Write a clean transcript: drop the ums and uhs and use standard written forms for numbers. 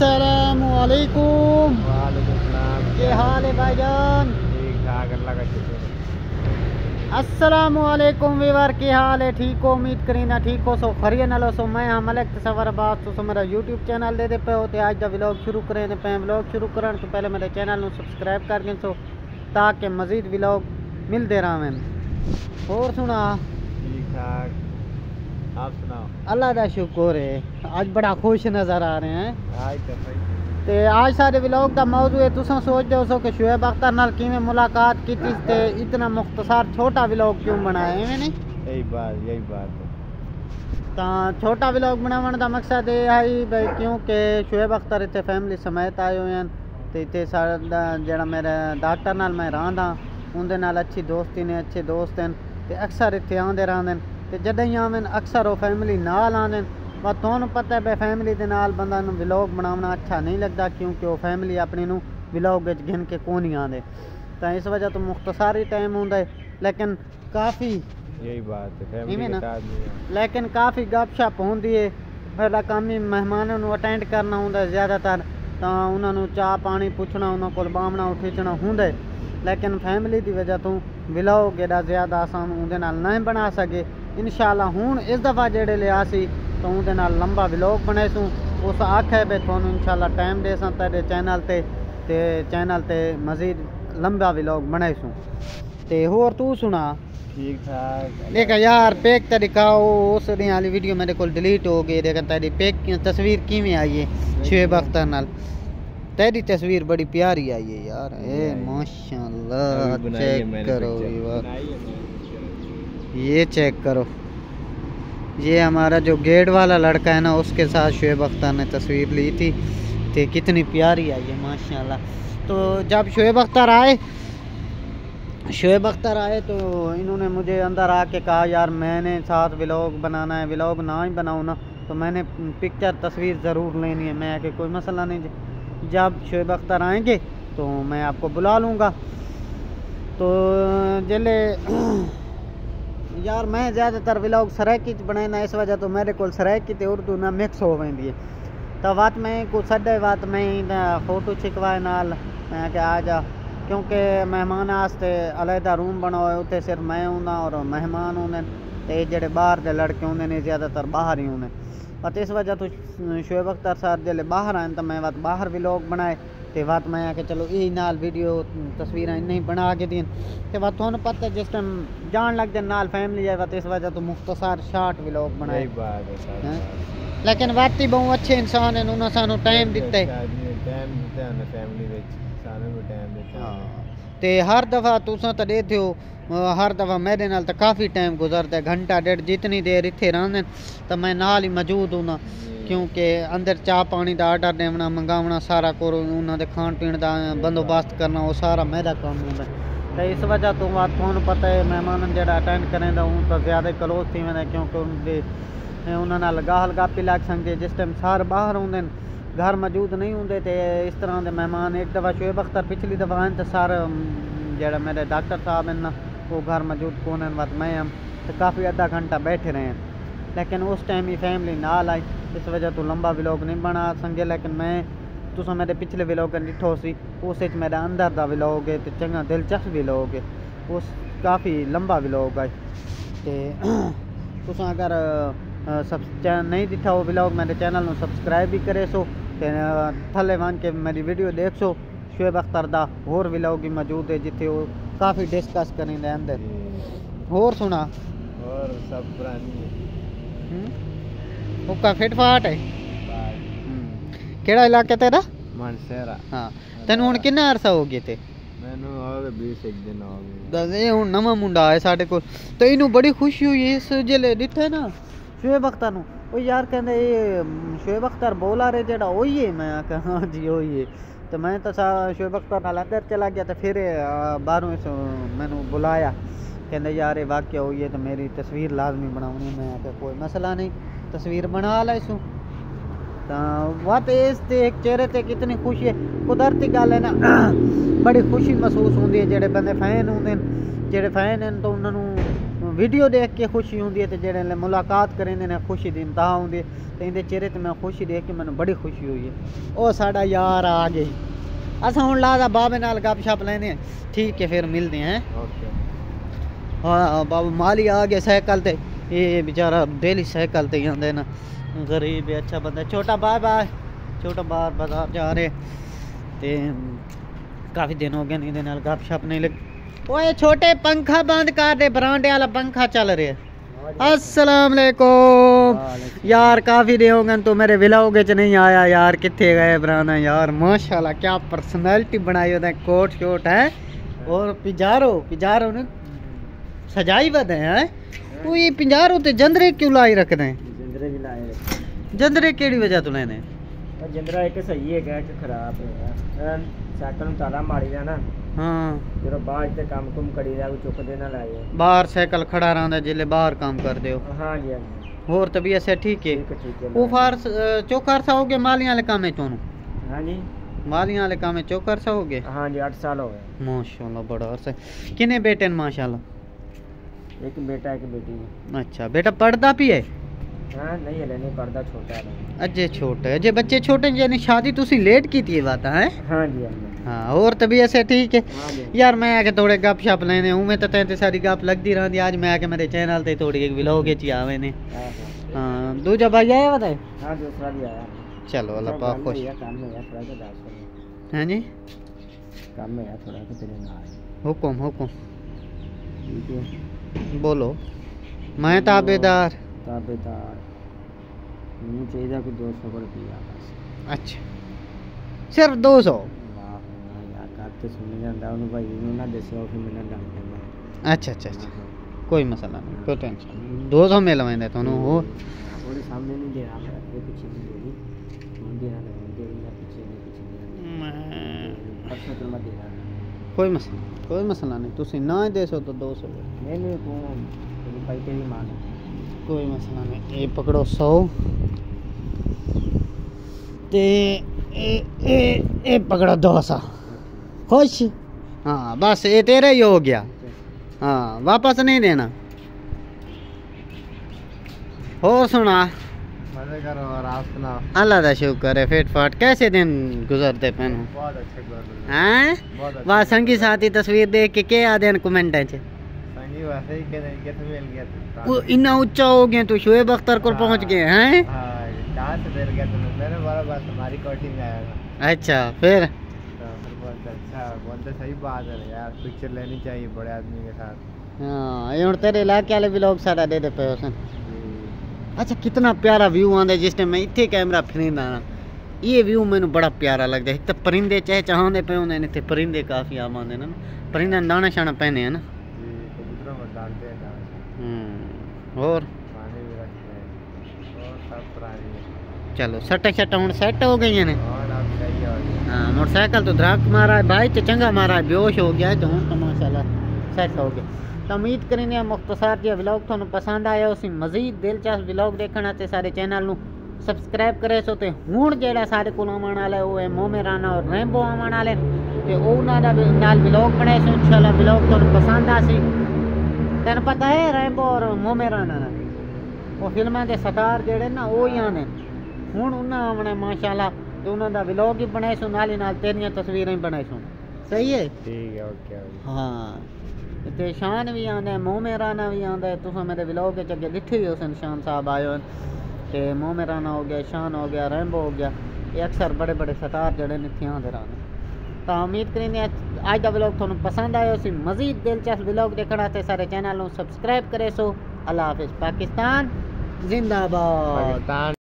अस्सलामुअलैकुम। वालेकुम सलाम। क्या हाल है भाईजान? ठीक ठाक, अल्लाह का शुक्र है। अस्सलामुअलैकुम वीवर, क्या हाल है? ठीक हो? उम्मीद करी ना ठीक हो। सो खरिया नालो सो मैं हाँ मलिक तसव्वुर अब्बास। तो मेरा यूट्यूब चैनल दे पे होते आज का व्लॉग शुरू करें पे। व्लॉग शुरू करने तो पहले मेरे चैनल को सब्सक्राइब कर दें सो ताकि मज़ीद व्लॉग मिलते रहें। और सुना? ठीक ठाक, आप सुनाओ। अल्लाह का शुक्र है, आज बड़ा खुश नज़र आ रहे हैं। आज तो सही। ते आज सारे व्लॉग का मौजू है तुम सोच दो सो कि शुएब अख्तर नाल किवें मुलाकात की ते इतना मुख्तसर छोटा व्लॉग क्यों बनाया है नहीं? यही बात है। तो छोटा व्लॉग बनाने का मकसद ये है भाई क्योंकि शुएब अख्तर इतने फैमिली समेत आए हुए हैं। तो इतने सारा जरा मेरे डॉक्टर नाल मैं रहा उनके नाल अच्छी दोस्ती ने, अच्छे दोस्त हैं। तो अक्सर इतने आते रहते तो जद ही आवें अक्सर वो फैमिली नाल आने। बस तुहानू पता है भाई फैमिली के नाल बंदा व्लॉग बनाना अच्छा नहीं लगता क्योंकि वो फैमिली अपनी नू व्लॉग गिन के को नहीं आते। तो इस वजह तो मुख्तसर ही टाइम होंगे लेकिन काफ़ी यही बात है, फैमिली के साथ नहीं है। लेकिन काफ़ी गपशप होंगी है। पहला काम ही मेहमानों को अटेंड करना होंगे ज़्यादातर। तो उन्होंने चाह पानी पूछना, उन्होंने को बामना खींचना होंगे। लेकिन फैमिली की वजह तो व्लॉग एडा ज़्यादा आसान उनके नाल नहीं बना सके। इंशाअल्लाह हूँ इस दफ़ा जेड़े लिया सी तो उनके नाल लंबा व्लॉग बनाईसूँ। उस आखे भाई थोनू इंशाअल्लाह टाइम दे तेरे चैनल ते मज़ीद लंबा व्लॉग बनाईसूँ। ते होर तू सुना? ठीक ठाक। देख यार पैक तो दिखाओ, उस दिन वाली वीडियो मेरे को डिलीट हो गई। देख तेरी पैक की तस्वीर किवें आई है शुएब अख्तर नाल। तेरी तस्वीर बड़ी प्यारी आई है यार। ए माशाल्लाह, चेक करो ये चेक करो। ये हमारा जो गेट वाला लड़का है ना उसके साथ शुएब अख्तर ने तस्वीर ली थी। तो कितनी प्यारी आई है माशाल्लाह। तो जब शुएब अख्तर आए तो इन्होंने मुझे अंदर आके कहा यार मैंने साथ व्लॉग बनाना है, व्लॉग ना ही बनाऊँ ना तो मैंने पिक्चर तस्वीर ज़रूर लेनी है। मैं आके कोई मसला नहीं, जब शुएब अख्तर आएंगे तो मैं आपको बुला लूँगा। तो जले यार मैं ज़्यादातर व्लॉग सराइकी बनाना इस वजह तो मेरे को सराइकी ते उर्दू ना मिक्स हो वेंदी है। तो बात मैं कुछ सडे बात मैं फोटो छिकवाए नाल मैं कि आ जा क्योंकि मेहमान आस्ते अलहदा रूम बनाओ उत्ते सिर्फ मैं हूँ और मेहमान होने तो जेडे बाहर के लड़के होंगे ने ज़्यादातर बाहर ही होने। बस इस वजह तो शुएब अख्तर साहब जल्द बाहर आए तो मैं बात बाहर व्लॉग बनाए तो बात मैं आके चलो यही नाल वीडियो तस्वीर नहीं बना के दी तो बात थोड़ा पता जिस टाइम जान लग जाए नाल फैमिली जाए। बात इस वजह तो मुख्तसर शार्ट व्लॉग बनाए। लेकिन बात ही बहुत अच्छे इंसान हैं, उन्होंने सानू टाइम दिता है। ते हर दफ़ा तुसा तो देते हो, हर दफ़ा मेरे नाल तो काफ़ी टाइम गुजरता है, घंटा डेढ़ जितनी देर इतने रहने तो मैं नाल ही मौजूद हूँ क्योंकि अंदर चाह पानी का आर्डर देना मंगावना सारा करो उन्होंने खान पीने का बंदोबस्त करना वो सारा मेरा काम होता है। तो इस वजह तो बात थोड़ा पता है मेहमान जो अटेंड करें तो ज़्यादा क्लोज थी वेंदा क्योंकि उन्होंने गाहल गापी लग सकती जिस टाइम सारे बाहर होंगे घर मौजूद नहीं होंगे। तो इस तरह के मेहमान एक दफ़ा शुएब अख्तर पिछली दफ़ा आए तो सारे जो मेरे डॉक्टर साहब हैं ना वो घर मौजूद कौन है बात मैं हम तो काफ़ी आधा घंटा बैठे रहे हैं। लेकिन उस टाइम ही फैमिली नाल आई इस वजह तो लंबा व्लॉग नहीं बना सके। लेकिन मैं तुसा मेरे पिछले व्लॉग डिठो सी उस मेरा अंदर का व्लॉग है तो चंगा दिलचस्प व्लॉग है, उस काफ़ी लंबा व्लॉग है। तो तुसा अगर नहीं दिखा वो व्लॉग मेरे चैनल को सब्सक्राइब भी करे सो थले वन के मेरी वीडियो देख सो। शुएब अख्तर का होर व्लॉग भी मौजूद है जिथे वो काफ़ी डिस्कस करेंगे अंदर। होर सुना? और सब पुरानी उसका फिट फाट है। केड़ा इलाका तेरा? मानसेरा। हाँ तेन हुण किन्ना अरसा हो गया थे? मैनू हो गए 20 दिन हो गए। दस ये हुण नवा मुंडा आया साडे कोल तो इनू बड़ी खुशी हुई इस जेले दिठे ना शुएब अख्तर नू ओ यार कहंदे ये शुएब अख्तर बोला रे जेड़ा ओही है। मैं आखा हाँ जी ओही है। तो मैं तो शुएब अख्तर नाल अंदर चला गया तो फिर बाहरों मैनू बुलाया कहंदे यार ये वाकया हुई है तो मेरी तस्वीर लाजमी बनानी। मैं आखा कोई मसला नहीं तस्वीर बना लाइसूँ। तो बात इस एक चेहरे ते कितनी खुशी है कुदरती गल है ना बड़ी खुशी महसूस होती है। जेडे बंदे फैन होंगे जेडे फैन हैं तो उन्होंने वीडियो देख के खुशी होंदी है, ते जेड़े मुलाकात करेंदे ने खुशी दी इंतहा होंदी है, ते इंदे चेहरे ते मैं खुशी देख के मैनू बड़ी खुशी हुई है। ओ साडा यार आ गए, असा हुण लादा बाबे नाल गपशप लेने हैं, ठीक है फिर मिलते हैं। ओके। हाँ बाबा माली आ गया साइकिल ते, ये बेचारा डेली साइकिल ते ही आंदे ना, गरीब है अच्छा बंदा। छोटा बाय बाय, छोटा बाहर बाजार जा रहे ते काफ़ी दिन हो गए नहीं, नाल गपशप नहीं लग। ओए छोटे पंखा बंद कर दे, बरांडे वाला पंखा चल रहा है। अस्सलाम वालेकुम यार, काफ़ी दिन हो गए तो मेरे व्लॉग च नहीं आया यार, कितने गए बराना यार। माशाल्लाह क्या पर्सनैलिटी बनाई होता है, कोट शोट है और पिजारो ने सजाई बदे हैं। वो ये पिंजारो ते जंदरे क्यों लाई रखते हैं? जिंदरे भी लाए रखे। जंदरे केड़ी वजह तो लेने? और जिंदरा एक सही है क्या कि खराब है, साइकिल में ताला मारी दा ना। हाँ जो बाहर ते काम कुम करी दा, चुक देना लाए बाहर साइकिल खड़ा रहा जिले बाहर काम कर दे। हाँ जी, हाँ जी। और तबीयत से ठीक है? ठीक है। वो फार चौकर सा हो गया मालियां वाले काम चोनू? हाँ जी, मालियां वाले काम चौकर सा हो गया? हाँ जी, 8 साल हो गए। माशाल्लाह बड़ा अरसा। कितने बेटे हैं माशाल्लाह? एक बेटा एक बेटी। अच्छा बेटा पढ़दा भी है? हाँ नहीं है, नहीं पढ़दा, छोटा है अजे छोटा है, अजे बच्चे छोटे यानी शादी तुसी लेट की थी बात है? हाँ जी, हाँ जी। हाँ और तबीयत से ठीक है? हाँ जी। यार मैं आके थोड़े गप शप लेने हूँ, मैं तो तेरे सारी गप लगती रहती, आज मैं आके मेरे चैनल ते थोड़ी एक व्लॉग च आवे ने। हाँ दूजा भाई आया बताए? हाँ दूसरा भी आया। चलो अल्लाह पाक खुश। काम में है थोड़ा सा 10 हैं जी? काम में है थोड़ा सा तेरे नाल। हुकुम हुकुम ठीक है, बोलो। मैं ताबेदार। ताबेदार नहीं चाहिए कि 200 रुपया बस। अच्छा सिर्फ 200? वाह यार, काते सुन जांदा उन्होंने भाई उन्होंने दस्या फिर मैंने डाल दिया। अच्छा अच्छा अच्छा कोई मसला नहीं, कोई टेंशन नहीं। 200 में लवेंदे तोनू हो? थोड़े सामने नहीं दे रहा, मैं पीछे नहीं दे रही, कौन दे रहा है, दे रही है पीछे नहीं अच्छा तो मैं दे रहा। कोई मसला नहीं, तुसी ना दे सो तो 200। नहीं कौन तेरी भाई तेरी मान है, कोई मसला नहीं। ये पकड़ो 100 ते ए पकड़ो 200। खुश? हाँ बस ये तेरा ही हो गया। हाँ वापस नहीं देना। हो सुना? मजे करो और आप सुनाओ। अल्लाह का शुक्र है, फिट फाट। कैसे दिन गुजरते पैन? बहुत अच्छे गुजर हैं? बहुत वाह संगी साथी तस्वीर देख के क्या आदे कमेंट है? संगी वैसे ही के मिल गया था। वो इतना ऊंचा हो गए तो शोएब अख्तर को पहुंच गए हैं? हाँ कहाँ से मिल गया तुम्हें? मैंने बोला बस हमारी कोचिंग में आया था। अच्छा फिर? तो फिर बोलते अच्छा, बोलते सही बात है यार, पिक्चर लेनी चाहिए बड़े आदमी के साथ। हाँ ये तेरे इलाके वाले व्लॉग सारा दे दे पे उसने। अच्छा कितना प्यारा व्यू आंदा जिस टाइम मैं इत्थे कैमरा फिरदा ना, ये व्यू मैनू बड़ा प्यारा लगदा है। तो परिंदे चहचहांदे पे होंदे ने, इत्थे परिंदे काफ़ी आम आंदे ने ना, परिंदे दाना शाना पैने हैं ना। कबूतरों में डालते हैं दाना, और पानी भी रखते हैं और सब पुरानी। चलो सट्टा शट्टा हुण सेट हो गई ने। और अब सही हो गया। हाँ मोटरसाइकिल तो धड़क मारा है भाई, तो चंगा मारा है, बेहोश हो गया है, तो हुण तो माशाल्लाह सेट हो गया। तो उम्मीद करेंगे मुख्तसर जिहा व्लॉग तुहानू पसंद आया। उसी मजीद दिलचस्प व्लॉग देखने वास्ते सारे चैनल नू सबसक्राइब करे सो। ते हुण जेड़ा सारे कोल आवन वाला है वो है मोमेराना और रैंबो आवन वाले, ते उन्हां दा नाल व्लॉग बनाए सो। इंशाल्लाह व्लॉग तुहानू पसंद आसी। तैनू पता है रैंबो और मोमेराना वो फिल्मां दे स्टार जेड़े ना वो ही आने, हुण उन्हां आवना माशाल्लाह, ते उन्हां दा व्लॉग ही बनाए सो, नाल ही नाल तेरियां तस्वीरां ही बनाए सो। सही है? ठीक है ओके। हाँ ते शान भी आंदा है, मोमेराना भी आंदा है। तुसां मेरे व्लॉग च अगे दिखे भी हुसन, शान साहब आए हो, ते मोमेराना हो गया, शान हो गया, रैंबो हो गया, ये अक्सर बड़े बड़े स्टार जड़े इत्थे आंदे रहने। तो उम्मीद करेंगे अज का व्लॉग तुहानू पसंद आया। उसी मजीद दिलचस्प व्लॉग देखने वास्ते सारे चैनल नू सबसक्राइब करे सो। अल्लाह हाफिज़। पाकिस्तान जिंदाबाद।